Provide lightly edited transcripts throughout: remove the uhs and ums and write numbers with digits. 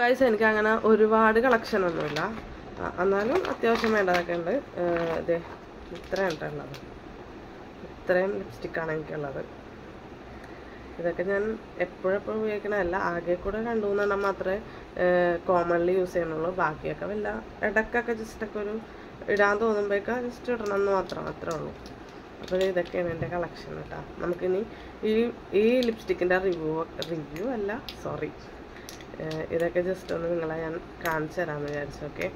Guys എനിക്ക് അങ്ങനെ ഒരുപാട് കളക്ഷൻ ഒന്നുമില്ല, എന്നാലും അത്യാവശ്യം വേണ്ടതൊക്കെ ഉണ്ട്. ഇതേ ഇത്രയാണ് ഉള്ളത്, ഇത്രയും ലിപ്സ്റ്റിക്കാണ് എനിക്കുള്ളത്. ഇതൊക്കെ ഞാൻ എപ്പോഴെപ്പോഴും ഉപയോഗിക്കണമല്ല, ആകെ കൂടെ 2-3 മാത്രമേ കോമൺലി യൂസ് ചെയ്യുന്നുള്ളൂ. ബാക്കിയൊക്കെ വല്ല ഇടയ്ക്കൊക്കെ ജസ്റ്റൊക്കെ ഒരു ഇടാൻ തോന്നുമ്പോഴേക്ക് ജസ്റ്റ് ഇടണം എന്ന് മാത്രം, അത്രേ ഉള്ളൂ. അപ്പോൾ ഇതൊക്കെയാണ് എൻ്റെ കളക്ഷൻ കേട്ടോ. നമുക്കിനി ഈ ലിപ്സ്റ്റിക്കിൻ്റെ റിവ്യൂ അല്ല, സോറി, ഇതൊക്കെ ജസ്റ്റ് ഒന്ന് നിങ്ങളെ ഞാൻ കാണിച്ചു തരാമെന്ന് വിചാരിച്ചു. Okay,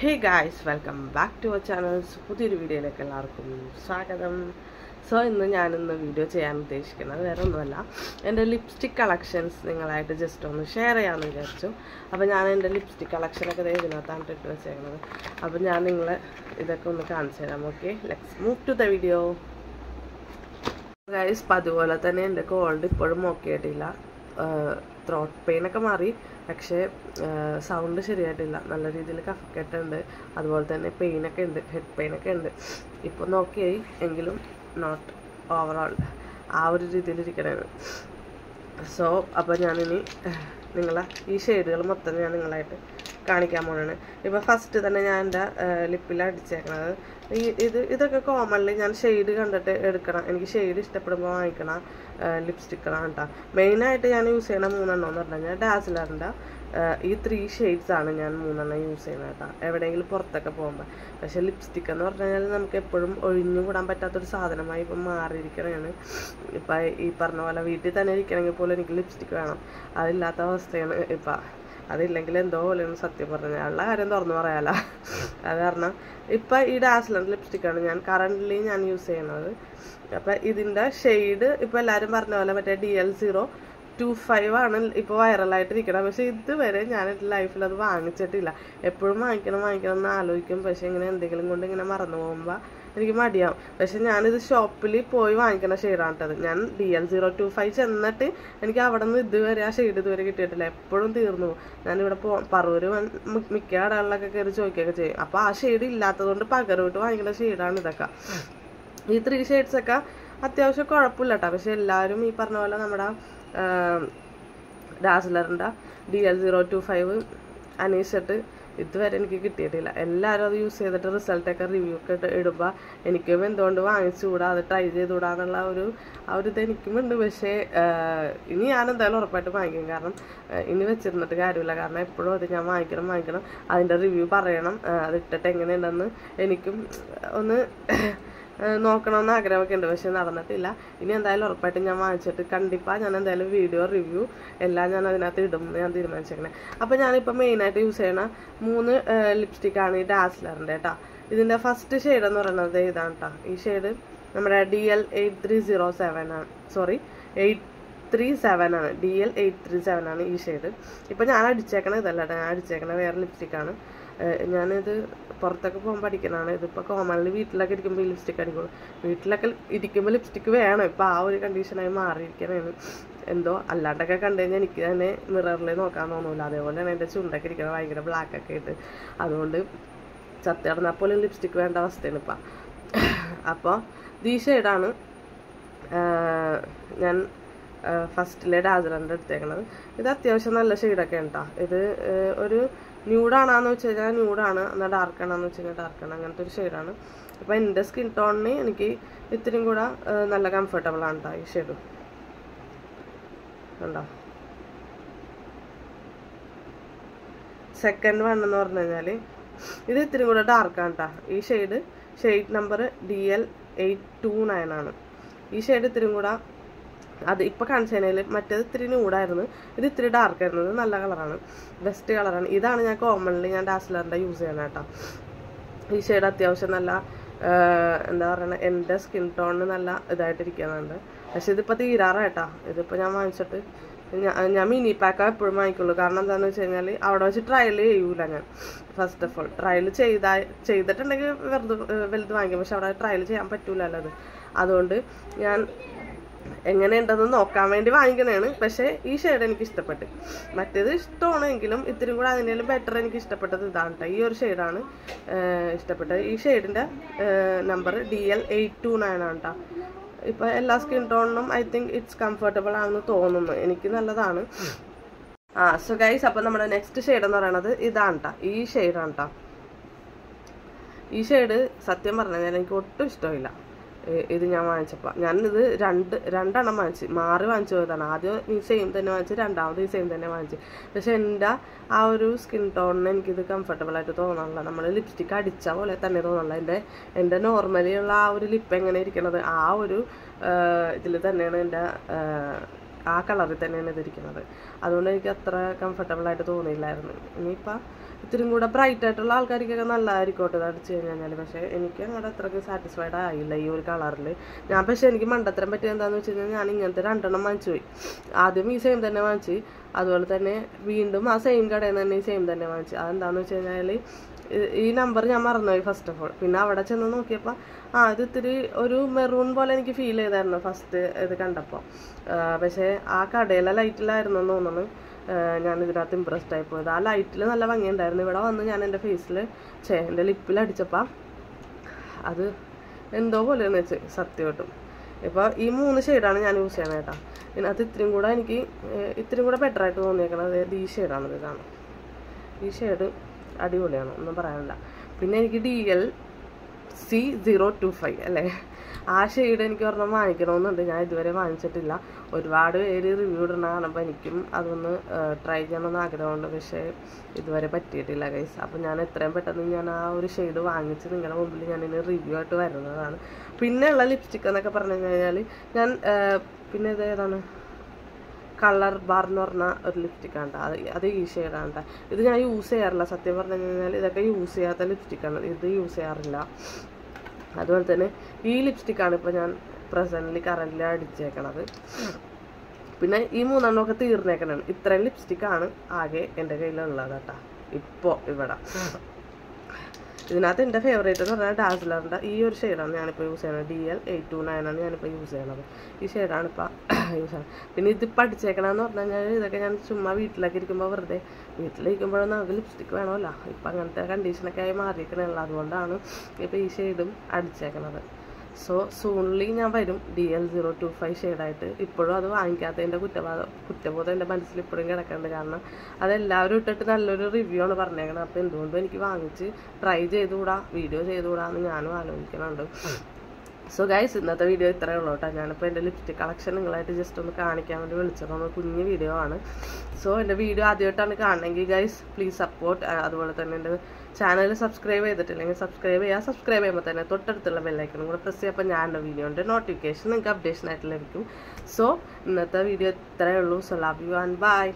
hey guys, welcome back to our channel. പുതിയൊരു വീഡിയോയിലേക്ക് എല്ലാവർക്കും സ്വാഗതം. സോ ഞാനിന്ന് വീഡിയോ ചെയ്യാൻ ഉദ്ദേശിക്കുന്നത് വേറെ ഒന്നുമല്ല, എൻ്റെ ലിപ്സ്റ്റിക് കളക്ഷൻസ് നിങ്ങളായിട്ട് ജസ്റ്റ് ഒന്ന് ഷെയർ ചെയ്യാമെന്ന് വിചാരിച്ചു. അപ്പോൾ ഞാൻ എൻ്റെ ലിപ്സ്റ്റിക് കളക്ഷനൊക്കെ ഇതിനകത്താണ് ഇട്ട് വെച്ചേക്കുന്നത്. അപ്പോൾ ഞാൻ നിങ്ങളെ ഇതൊക്കെ ഒന്ന് കാണിച്ചു തരാം. Okay, let's move to the video. Guys, അതുപോലെ തന്നെ എൻ്റെ കോൾഡ് ഇപ്പോഴും ഓക്കെ ആയിട്ടില്ല. ത്രോട്ട് പെയിനൊക്കെ മാറി, പക്ഷേ സൗണ്ട് ശരിയായിട്ടില്ല. നല്ല രീതിയിൽ കഫക്കെട്ടുണ്ട്, അതുപോലെ തന്നെ പെയിനൊക്കെ ഉണ്ട്, ഹെഡ് പെയിനൊക്കെ ഉണ്ട്. ഇപ്പോൾ നോക്കിയായി എങ്കിലും നോട്ട് ഓവറോൾ ആ ഒരു രീതിയിലിരിക്കണത്. സോ അപ്പോൾ ഞാനിനി നിങ്ങളെ ഈ ഷെയ്ഡുകൾ മൊത്തം ഞാൻ നിങ്ങളായിട്ട് കാണിക്കാൻ പോകണാണ്. ഇപ്പോൾ ഫസ്റ്റ് തന്നെ ഞാൻ എൻ്റെ ലിപ്പിൽ അടിച്ചേക്കണത് ഇതൊക്കെ കോമൺലി ഞാൻ ഷെയ്ഡ് കണ്ടിട്ട് എടുക്കണം, എനിക്ക് ഷെയ്ഡ് ഇഷ്ടപ്പെടുമ്പോൾ വാങ്ങിക്കണ ലിപ്സ്റ്റിക്കാണ് കേട്ടോ. മെയിനായിട്ട് ഞാൻ യൂസ് ചെയ്യണ 3 എന്ന് പറഞ്ഞു കഴിഞ്ഞാൽ ഡാസിലറിൻ്റെ ഈ 3 ഷെയ്ഡ്സാണ് ഞാൻ 3 യൂസ് ചെയ്യുന്നത് കേട്ടോ, എവിടെയെങ്കിലും പുറത്തൊക്കെ പോകുമ്പോൾ. പക്ഷേ ലിപ്സ്റ്റിക് എന്ന് പറഞ്ഞു കഴിഞ്ഞാൽ നമുക്ക് എപ്പോഴും ഒഴിഞ്ഞുകൂടാൻ പറ്റാത്തൊരു സാധനമായി ഇപ്പം മാറിയിരിക്കണതാണ്. ഇപ്പം ഈ പറഞ്ഞ പോലെ വീട്ടിൽ തന്നെ ഇരിക്കണമെങ്കിൽ പോലും എനിക്ക് ലിപ്സ്റ്റിക് വേണം, അതില്ലാത്ത അവസ്ഥയാണ് ഇപ്പം. അതില്ലെങ്കിൽ എന്തോ പോലെയാണ് സത്യം പറഞ്ഞാൽ, ഉള്ള കാര്യം തുറന്നു പറയാലോ. അത് കാരണം ഇപ്പം ഈ ഡാസ്ലറിൻ്റെ ലിപ്സ്റ്റിക്കാണ് ഞാൻ കറൻ്റ്ലി ഞാൻ യൂസ് ചെയ്യുന്നത്. അപ്പം ഇതിൻ്റെ ഷെയ്ഡ് ഇപ്പോൾ എല്ലാവരും പറഞ്ഞ പോലെ മറ്റേ DL025 ആണ് ഇപ്പോൾ വൈറലായിട്ടിരിക്കണം. പക്ഷേ ഇതുവരെ ഞാൻ എൻ്റെ ലൈഫിൽ അത് വാങ്ങിച്ചിട്ടില്ല. എപ്പോഴും വാങ്ങിക്കണം എന്ന് ആലോചിക്കും, പക്ഷേ ഇങ്ങനെ എന്തെങ്കിലും കൊണ്ട് ഇങ്ങനെ മറന്നു പോകുമ്പോൾ എനിക്ക് മടിയാവും. പക്ഷെ ഞാനിത് ഷോപ്പിൽ പോയി വാങ്ങിക്കുന്ന ഷെയ്ഡാണ് കേട്ടത്. ഞാൻ DL025 ചെന്നിട്ട് എനിക്ക് അവിടെ നിന്ന് ഇതുവരെ ആ ഷെയ്ഡ് ഇതുവരെ കിട്ടിയിട്ടില്ല, എപ്പോഴും തീർന്നു പോകും. ഞാനിവിടെ പറൂര് മിക്ക കടകളിലൊക്കെ കയറി ചോദിക്കുകയൊക്കെ ചെയ്യും. അപ്പോൾ ആ ഷെയ്ഡ് ഇല്ലാത്തതുകൊണ്ട് പകരം വിട്ട് വാങ്ങിക്കുന്ന ഷെയ്ഡാണ് ഇതൊക്കെ. ഈ 3 ഷെയ്ഡ്സൊക്കെ അത്യാവശ്യം കുഴപ്പമില്ല കേട്ടോ. പക്ഷെ എല്ലാവരും ഈ പറഞ്ഞ പോലെ നമ്മുടെ ഡാസ്ലറിൻ്റെ DL025 അന്വേഷിച്ചിട്ട് ഇതുവരെ എനിക്ക് കിട്ടിയിട്ടില്ല. എല്ലാവരും അത് യൂസ് ചെയ്തിട്ട് റിസൾട്ടൊക്കെ റിവ്യൂ ഒക്കെ ഇടുമ്പോൾ എനിക്കും എന്തുകൊണ്ട് വാങ്ങിച്ചുകൂടാ, അത് ട്രൈ ചെയ്തുകൂടാന്നുള്ള ആ ഒരു ഇത് എനിക്കും ഉണ്ട്. പക്ഷേ ഇനി ഞാൻ എന്തായാലും ഉറപ്പായിട്ട് വാങ്ങിക്കും, കാരണം ഇനി വെച്ചിരുന്നിട്ട് കാര്യമില്ല. കാരണം എപ്പോഴും അത് ഞാൻ വാങ്ങിക്കണം, അതിൻ്റെ റിവ്യൂ പറയണം, അത് ഇട്ടിട്ട് എങ്ങനെയുണ്ടെന്ന് എനിക്കും ഒന്ന് നോക്കണമെന്ന് ആഗ്രഹമൊക്കെ ഉണ്ട്. പക്ഷെ നടന്നിട്ടില്ല. ഇനി എന്തായാലും ഉറപ്പായിട്ട് ഞാൻ വാങ്ങിച്ചിട്ട് കണ്ടിപ്പാ ഞാൻ എന്തായാലും വീഡിയോ റിവ്യൂ എല്ലാം ഞാൻ അതിനകത്ത് ഇടും എന്ന് ഞാൻ തീരുമാനിച്ചേക്കണേ. അപ്പോൾ ഞാനിപ്പോൾ മെയിനായിട്ട് യൂസ് ചെയ്യണ 3 ലിപ്സ്റ്റിക്കാണ് ഈ ഡാസ്ലറിൻ്റെ കേട്ടോ. ഇതിൻ്റെ ഫസ്റ്റ് ഷെയ്ഡ് എന്ന് പറയുന്നത് ഇതാണ് കേട്ടോ. ഈ ഷെയ്ഡ് നമ്മുടെ DL8307 ആണ്, സോറി 837 ആണ്, DL837 ആണ് ഈ ഷെയ്ഡ്. ഇപ്പം ഞാൻ അടിച്ചേക്കണ ഇതല്ല, ഞാൻ അടിച്ചേക്കണ വേറെ ലിപ്സ്റ്റിക്കാണ്. ഞാനിത് പുറത്തൊക്കെ പോകുമ്പോൾ അടിക്കണതാണ്. ഇതിപ്പോൾ കോമൺലി വീട്ടിലൊക്കെ ഇരിക്കുമ്പോൾ ഈ ലിപ്സ്റ്റിക്ക് അടിക്കുള്ളൂ. വീട്ടിലൊക്കെ ഇരിക്കുമ്പോൾ ലിപ്സ്റ്റിക്ക് വേണം, ഇപ്പോൾ ആ ഒരു കണ്ടീഷനായി മാറിയിരിക്കണേന്ന്. എന്തോ അല്ലാണ്ടൊക്കെ കണ്ടു കഴിഞ്ഞാൽ എനിക്ക് തന്നെ മിററിൽ നോക്കാൻ തോന്നില്ല. അതേപോലെയാണ് എൻ്റെ ചുണ്ടൊക്കെ ഇരിക്കുന്നത് ഭയങ്കര ബ്ലാക്കൊക്കെ ആയിട്ട്. അതുകൊണ്ട് ചത്തി നടന്നാൽ പോലും ലിപ്സ്റ്റിക്ക് വേണ്ട അവസ്ഥയാണ് ഇപ്പം. അപ്പോൾ ഈ ഷെയ്ഡാണ് ഞാൻ ഫസ്റ്റിലെ ഡാസ്ലറിൻ്റെ എടുത്തേക്കണത്. ഇത് അത്യാവശ്യം നല്ല ഷെയ്ഡൊക്കെ ഉണ്ട് കേട്ടോ. ഇത് ഒരു ന്യൂഡാണെന്ന് വെച്ച് കഴിഞ്ഞാൽ ന്യൂഡാണ്, എന്നാൽ ഡാർക്കാണെന്ന് വെച്ച് കഴിഞ്ഞാൽ ഡാർക്കാണ്, അങ്ങനത്തെ ഒരു ഷെയ്ഡാണ്. അപ്പോൾ എൻ്റെ സ്കിൻ ടോണിന് എനിക്ക് ഇത്തിരിയും കൂടെ നല്ല കംഫർട്ടബിൾ ആണ് കേട്ടോ ഈ ഷെയ്ഡ്. ഉണ്ടോ? സെക്കൻഡ് വൺ എന്ന് പറഞ്ഞു കഴിഞ്ഞാൽ ഇത് ഇത്തിരി കൂടെ ഡാർക്കാണ് കേട്ടോ. ഈ ഷെയ്ഡ് നമ്പർ DL829 ആണ്. ഈ ഷെയ്ഡ് ഇത്തിരി കൂടെ അത് ഇപ്പോൾ കാണിച്ചതിൽ മറ്റേത് ഇത്തിരി ന്യൂഡായിരുന്നു, ഇത് ഇത്തിരി ഡാർക്കായിരുന്നു. ഇത് നല്ല കളറാണ്, ബെസ്റ്റ് കളറാണ്. ഇതാണ് ഞാൻ കോമൺലി ഞാൻ ഡാസ്ലറിൻ്റെ യൂസ് ചെയ്യണം കേട്ടോ. ഈ ഷെയ്ഡ് അത്യാവശ്യം നല്ല എന്താ പറയുക, എൻ്റെ സ്കിൻ ടോണിന് നല്ല ഇതായിട്ടിരിക്കുന്നുണ്ട്. പക്ഷെ ഇതിപ്പോൾ തീരാറായിട്ടാ. ഇതിപ്പോൾ ഞാൻ വാങ്ങിച്ചിട്ട് ഞാൻ മിനി പാക്കാ എപ്പോഴും വാങ്ങിക്കുള്ളൂ. കാരണം എന്താണെന്ന് വെച്ച് കഴിഞ്ഞാൽ അവിടെ വെച്ച് ട്രയൽ ചെയ്യൂല ഞാൻ. ഫസ്റ്റ് ഓഫ് ഓൾ ട്രയൽ ചെയ്തിട്ടുണ്ടെങ്കിൽ വലുത് വാങ്ങിക്കും. പക്ഷെ അവിടെ ട്രയൽ ചെയ്യാൻ പറ്റൂലല്ലോ അത്. അതുകൊണ്ട് ഞാൻ എങ്ങനെയുണ്ടെന്ന് നോക്കാൻ വേണ്ടി വാങ്ങിക്കണതാണ്. പക്ഷേ ഈ ഷെയ്ഡ് എനിക്ക് ഇഷ്ടപ്പെട്ടു. മറ്റേത് ഇഷ്ടമാണെങ്കിലും ഇത്തിരി കൂടെ അതിനേലും ബെറ്റർ എനിക്ക് ഇഷ്ടപ്പെട്ടത് ഇതാണ് കേട്ടോ. ഈ ഒരു ഷെയ്ഡാണ് ഇഷ്ടപ്പെട്ടത്. ഈ ഷെയ്ഡിൻ്റെ നമ്പർ DL829 ആണ് കേട്ടോ. ഇപ്പം എല്ലാ സ്കിൻ ടോണിനും ഐ തിങ്ക് ഇറ്റ്സ് കംഫർട്ടബിൾ ആണെന്ന് തോന്നുന്നു. എനിക്ക് നല്ലതാണ്. സോ ഗൈസ്, അപ്പം നമ്മുടെ നെക്സ്റ്റ് ഷെയ്ഡ് എന്ന് പറയുന്നത് ഇതാണ് കേട്ടോ. ഈ ഷെയ്ഡാണ് കേട്ടോ. ഈ ഷെയ്ഡ് സത്യം പറഞ്ഞാൽ എനിക്ക് ഒട്ടും ഇഷ്ടമില്ല. ഇത് ഞാൻ വാങ്ങിച്ചപ്പോൾ ഞാനിത് രണ്ടെണ്ണം മാറി വാങ്ങിച്ചു പോയതാണ്. ആദ്യം ഈ സെയിം തന്നെ വാങ്ങിച്ച്, രണ്ടാമത് ഈ സെയിം തന്നെ വാങ്ങിച്ചു. പക്ഷെ എൻ്റെ ആ ഒരു സ്കിൻ ടോണിന് എനിക്കിത് കംഫർട്ടബിളായിട്ട് തോന്നാറില്ല. നമ്മൾ ലിപ്സ്റ്റിക്ക് അടിച്ച പോലെ തന്നെ തോന്നാറില്ല. എൻ്റെ നോർമലി ഉള്ള ആ ഒരു ലിപ്പ് എങ്ങനെ ഇരിക്കുന്നത് ആ ഒരു ഇതിൽ തന്നെയാണ് എൻ്റെ ആ കളറിൽ തന്നെയാണ് ഇതിരിക്കുന്നത്. അതുകൊണ്ട് എനിക്ക് അത്ര കംഫർട്ടബിളായിട്ട് തോന്നിയില്ലായിരുന്നു. ഇനിയിപ്പോൾ ഇത്തിരി കൂടെ ബ്രൈറ്റ് ആയിട്ടുള്ള ആൾക്കാർക്കൊക്കെ നല്ലതായിരിക്കോട്ടെ ഇത് അടിച്ച് കഴിഞ്ഞാൽ. പക്ഷേ എനിക്ക് അങ്ങോട്ട് അത്രയ്ക്ക് സാറ്റിസ്ഫൈഡ് ആയില്ല ഈ ഒരു കളറിൽ. പക്ഷേ എനിക്ക് മണ്ടത്തരം പറ്റിയത് എന്താണെന്ന് വെച്ച് കഴിഞ്ഞാൽ ഞാൻ ഇങ്ങനത്തെ രണ്ടെണ്ണം വാങ്ങിച്ചു പോയി. ആദ്യം ഈ സെയിം തന്നെ വാങ്ങിച്ച്, അതുപോലെ തന്നെ വീണ്ടും ആ സെയിം കടയിൽ നിന്ന് തന്നെ ഈ സെയിം തന്നെ വാങ്ങിച്ചു. അതെന്താണെന്ന് വെച്ച് കഴിഞ്ഞാൽ ഈ നമ്പർ ഞാൻ മറന്നുപോയി ഫസ്റ്റ് ഓഫ് ഓൾ. പിന്നെ അവിടെ ചെന്ന് നോക്കിയപ്പോൾ ഇത് ഇത്തിരി ഒരു മെറൂൺ പോലെ എനിക്ക് ഫീൽ ചെയ്തായിരുന്നു ഫസ്റ്റ് ഇത് കണ്ടപ്പോൾ. പക്ഷേ ആ കടയിലെ ലൈറ്റിലായിരുന്നു എന്ന് തോന്നുന്നു ഞാൻ ഇതിനകത്ത് ഇമ്പ്രസ്ഡ് ആയി പോയത്. ആ ലൈറ്റിൽ നല്ല ഭംഗിയുണ്ടായിരുന്നു. ഇവിടെ വന്ന് ഞാൻ എൻ്റെ ഫേസിൽ എൻ്റെ ലിപ്പിൽ അടിച്ചപ്പോൾ അത് എന്തോ പോലെയെന്ന് വെച്ച് സത്യമായിട്ടും. ഇപ്പോൾ ഈ 3 ഷെയ്ഡാണ് ഞാൻ യൂസ് ചെയ്യണത് കേട്ടോ. ഇതിനകത്ത് ഇത്തിരി കൂടെ ബെറ്ററായിട്ട് തോന്നിയേക്കണത് ഈ ഷെയ്ഡാണ്. ഇതാണ് ഈ ഷെയ്ഡ് അടിപൊളിയാണ്, ഒന്നും പറയാനില്ല. പിന്നെ എനിക്ക് DLC025 അല്ലേ, ആ ഷെയ്ഡ് എനിക്ക് ഒരെണ്ണം വാങ്ങിക്കണമെന്നുണ്ട്. ഞാൻ ഇതുവരെ വാങ്ങിച്ചിട്ടില്ല. ഒരുപാട് പേര് റിവ്യൂ ഇടണ കാണുമ്പോൾ എനിക്കും അതൊന്ന് ട്രൈ ചെയ്യണമെന്ന് ആഗ്രഹമുണ്ട്. പക്ഷേ ഇതുവരെ പറ്റിയിട്ടില്ല ഗൈസ്. അപ്പോൾ ഞാൻ എത്രയും പെട്ടെന്ന് ഞാൻ ആ ഒരു ഷെയ്ഡ് വാങ്ങിച്ച് നിങ്ങളുടെ മുമ്പിൽ ഞാനിന് റിവ്യൂ ആയിട്ട് വരുന്നതാണ്. പിന്നെയുള്ള ലിപ്സ്റ്റിക് എന്നൊക്കെ പറഞ്ഞു കഴിഞ്ഞാൽ ഞാൻ പിന്നെ ഇത് ഏതാണ് കളർ ബാർ എന്ന് പറഞ്ഞ ഒരു ലിപ്സ്റ്റിക്കാണ്. അത് ഈ ഷെയ്ഡാണ്. ഇത് ഞാൻ യൂസ് ചെയ്യാറില്ല സത്യം പറഞ്ഞു കഴിഞ്ഞാൽ. ഇതൊക്കെ യൂസ് ചെയ്യാത്ത ലിപ്സ്റ്റിക്കാണ്, ഇത് യൂസ് ചെയ്യാറില്ല. അതുപോലെ തന്നെ ഈ ലിപ്സ്റ്റിക്കാണ് ഇപ്പോൾ ഞാൻ കറൻ്റ് അടിച്ചേക്കണത്. പിന്നെ ഈ 3 എണ്ണമൊക്കെ തീർന്നേക്കണാണ്. ഇത്രയും ലിപ്സ്റ്റിക്കാണ് ആകെ എൻ്റെ കയ്യിലുള്ളത് കേട്ടോ ഇപ്പോൾ ഇവിടെ. ഇതിനകത്ത് എൻ്റെ ഫേവറേറ്റ് എന്ന് പറഞ്ഞാൽ ഡാസ്ലറിൻ്റെ ഈ ഒരു ഷെയ്ഡാണ് ഞാനിപ്പോൾ യൂസ് ചെയ്യുന്നത്. DL829 ആണ് ഞാനിപ്പോൾ യൂസ് ചെയ്യണത്. ഈ ഷെയ്ഡാണ് ഇപ്പോൾ യൂസ് ചെയ്യുന്നത്. പിന്നെ ഇതിപ്പോൾ അടിച്ചേക്കണമെന്ന് പറഞ്ഞു കഴിഞ്ഞാൽ ഇതൊക്കെ ഞാൻ ചുമ്മാ വീട്ടിലൊക്കെ ഇരിക്കുമ്പോൾ വെറുതെ വീട്ടിലിരിക്കുമ്പോഴൊന്നും നമുക്ക് ലിപ്സ്റ്റിക്ക് വേണമല്ലോ. ഇപ്പം അങ്ങനത്തെ കണ്ടീഷനൊക്കെ ആയി മാറിയിരിക്കണമല്ലോ. അതുകൊണ്ടാണ് ഇപ്പോൾ ഈ ഷെയ്ഡും അടിച്ചേക്കണത്. സോ സൂൺലി ഞാൻ വരും DL025 ഷെയ്ഡായിട്ട്. ഇപ്പോഴും അത് വാങ്ങിക്കാത്തതിൻ്റെ കുറ്റബോധം എൻ്റെ മനസ്സിൽ ഇപ്പോഴും കിടക്കുന്നുണ്ട്. കാരണം അതെല്ലാവരും ഇട്ടിട്ട് നല്ലൊരു റിവ്യൂ ആണ് പറഞ്ഞേക്കണം. അപ്പോൾ എന്തുകൊണ്ടും എനിക്ക് വാങ്ങിച്ച് ട്രൈ ചെയ്തുകൂടാ, വീഡിയോ ചെയ്തുകൂടാന്ന് ഞാനും ആലോചിക്കുന്നുണ്ട്. സോ ഗൈസ്, ഇന്നത്തെ വീഡിയോ ഇത്രയേ ഉള്ളൂ കേട്ടോ. ഞാനിപ്പോൾ എൻ്റെ ലിപ്സ്റ്റിക് കളക്ഷൻ നിങ്ങളായിട്ട് ജസ്റ്റ് ഒന്ന് കാണിക്കാൻ വേണ്ടി വിളിച്ചത് കുഞ്ഞ് വീഡിയോ ആണ്. സോ എൻ്റെ വീഡിയോ ആദ്യമായിട്ടാണ് കാണണമെങ്കിൽ ഗൈസ് പ്ലീസ് സപ്പോർട്ട്. അതുപോലെ തന്നെ എൻ്റെ ചാനൽ സബ്സ്ക്രൈബ് ചെയ്തിട്ടില്ലെങ്കിൽ സബ്സ്ക്രൈബ് ചെയ്യുമ്പോൾ തന്നെ തൊട്ടടുത്തുള്ള ബെല്ലൈക്കണും കൂടെ പ്രസ് ചെയ്യുമ്പോൾ ഞാൻ എൻ്റെ വീഡിയോൻ്റെ നോട്ടിഫിക്കേഷൻ നിങ്ങൾക്ക് അപ്ഡേഷൻ ആയിട്ട് ലഭിക്കും. സോ ഇന്നത്തെ വീഡിയോ ഇത്രയേ ഉള്ളൂ. So love you and by.